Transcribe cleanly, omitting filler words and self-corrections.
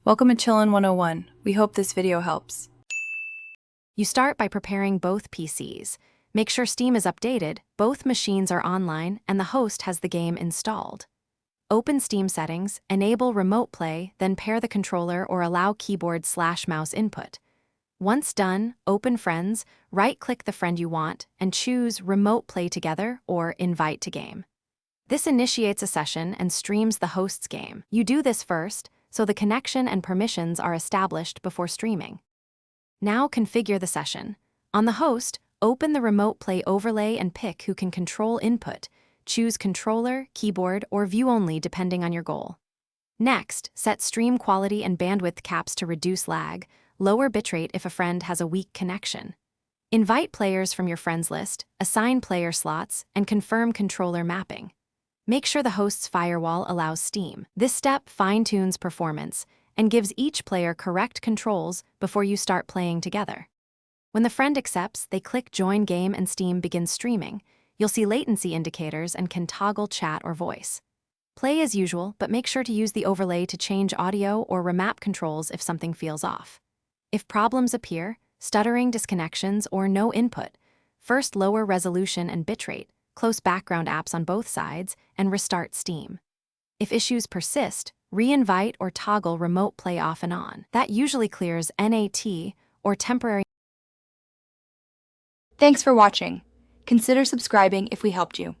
Welcome to Chillin' 101. We hope this video helps. You start by preparing both PCs. Make sure Steam is updated, both machines are online, and the host has the game installed. Open Steam settings, enable remote play, then pair the controller or allow keyboard/mouse input. Once done, open Friends, right-click the friend you want, and choose Remote Play Together or Invite to Game. This initiates a session and streams the host's game. You do this first, so the connection and permissions are established before streaming. Now configure the session. On the host, open the Remote Play overlay and pick who can control input. Choose controller, keyboard, or view only depending on your goal. Next, set stream quality and bandwidth caps to reduce lag, lower bitrate if a friend has a weak connection. Invite players from your friends list, assign player slots, and confirm controller mapping. Make sure the host's firewall allows Steam. This step fine-tunes performance and gives each player correct controls before you start playing together. When the friend accepts, they click Join Game and Steam begins streaming. You'll see latency indicators and can toggle chat or voice. Play as usual, but make sure to use the overlay to change audio or remap controls if something feels off. If problems appear, stuttering, disconnections, or no input, first lower resolution and bitrate, close background apps on both sides, and restart Steam. If issues persist, re-invite or toggle remote play off and on. That usually clears NAT or temporary. Thanks for watching. Consider subscribing if we helped you.